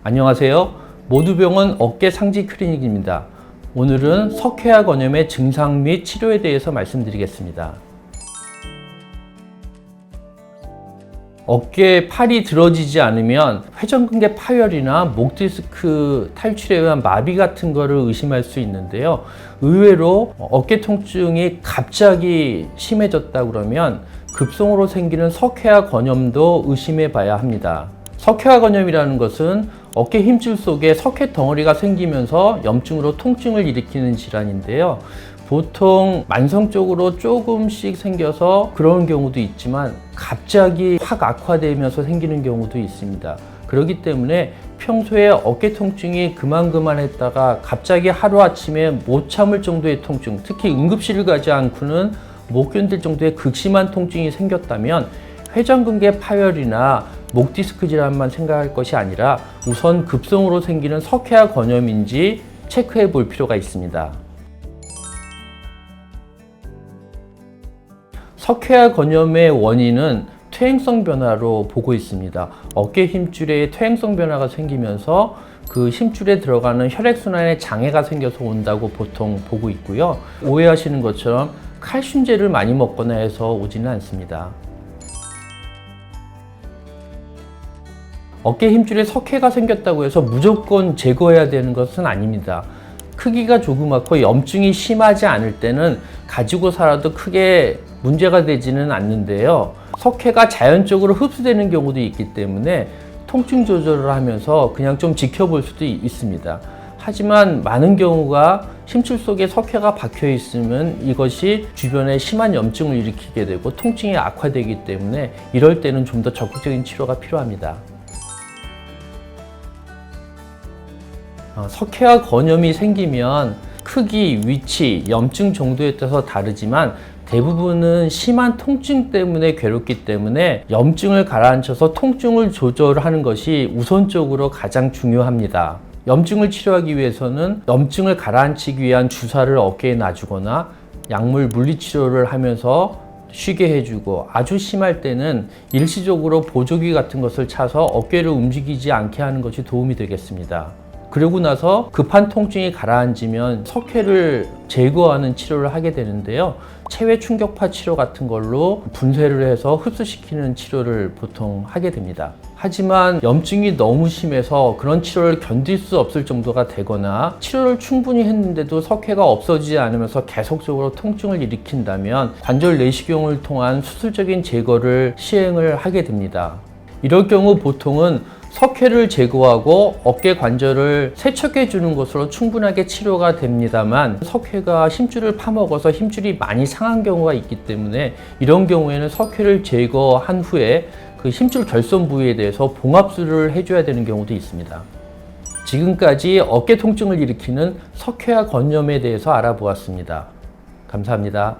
안녕하세요. 모두병원 어깨상지 클리닉입니다. 오늘은 석회화 건염의 증상 및 치료에 대해서 말씀드리겠습니다. 어깨에 팔이 들어지지 않으면 회전근개 파열이나 목 디스크 탈출에 의한 마비 같은 거를 의심할 수 있는데요. 의외로 어깨 통증이 갑자기 심해졌다 그러면 급성으로 생기는 석회화 건염도 의심해 봐야 합니다. 석회화 건염이라는 것은 어깨 힘줄 속에 석회 덩어리가 생기면서 염증으로 통증을 일으키는 질환인데요. 보통 만성적으로 조금씩 생겨서 그런 경우도 있지만 갑자기 확 악화되면서 생기는 경우도 있습니다. 그렇기 때문에 평소에 어깨 통증이 그만했다가 갑자기 하루아침에 못 참을 정도의 통증, 특히 응급실을 가지 않고는 못 견딜 정도의 극심한 통증이 생겼다면 회전근개 파열이나 목 디스크 질환만 생각할 것이 아니라 우선 급성으로 생기는 석회화 건염인지 체크해 볼 필요가 있습니다. 석회화 건염의 원인은 퇴행성 변화로 보고 있습니다. 어깨 힘줄에 퇴행성 변화가 생기면서 그 힘줄에 들어가는 혈액순환에 장애가 생겨서 온다고 보통 보고 있고요. 오해하시는 것처럼 칼슘제를 많이 먹거나 해서 오지는 않습니다. 어깨 힘줄에 석회가 생겼다고 해서 무조건 제거해야 되는 것은 아닙니다. 크기가 조그맣고 염증이 심하지 않을 때는 가지고 살아도 크게 문제가 되지는 않는데요. 석회가 자연적으로 흡수되는 경우도 있기 때문에 통증 조절을 하면서 그냥 좀 지켜볼 수도 있습니다. 하지만 많은 경우가 힘줄 속에 석회가 박혀 있으면 이것이 주변에 심한 염증을 일으키게 되고 통증이 악화되기 때문에 이럴 때는 좀 더 적극적인 치료가 필요합니다. 석회화 건염이 생기면 크기, 위치, 염증 정도에 따라서 다르지만 대부분은 심한 통증 때문에 괴롭기 때문에 염증을 가라앉혀서 통증을 조절하는 것이 우선적으로 가장 중요합니다. 염증을 치료하기 위해서는 염증을 가라앉히기 위한 주사를 어깨에 놔주거나 약물 물리치료를 하면서 쉬게 해주고 아주 심할 때는 일시적으로 보조기 같은 것을 차서 어깨를 움직이지 않게 하는 것이 도움이 되겠습니다. 그러고 나서 급한 통증이 가라앉으면 석회를 제거하는 치료를 하게 되는데요. 체외 충격파 치료 같은 걸로 분쇄를 해서 흡수시키는 치료를 보통 하게 됩니다. 하지만 염증이 너무 심해서 그런 치료를 견딜 수 없을 정도가 되거나 치료를 충분히 했는데도 석회가 없어지지 않으면서 계속적으로 통증을 일으킨다면 관절 내시경을 통한 수술적인 제거를 시행을 하게 됩니다. 이럴 경우 보통은 석회를 제거하고 어깨 관절을 세척해 주는 것으로 충분하게 치료가 됩니다만 석회가 힘줄을 파먹어서 힘줄이 많이 상한 경우가 있기 때문에 이런 경우에는 석회를 제거한 후에 그 힘줄 결손 부위에 대해서 봉합술을 해줘야 되는 경우도 있습니다. 지금까지 어깨 통증을 일으키는 석회화 건염에 대해서 알아보았습니다. 감사합니다.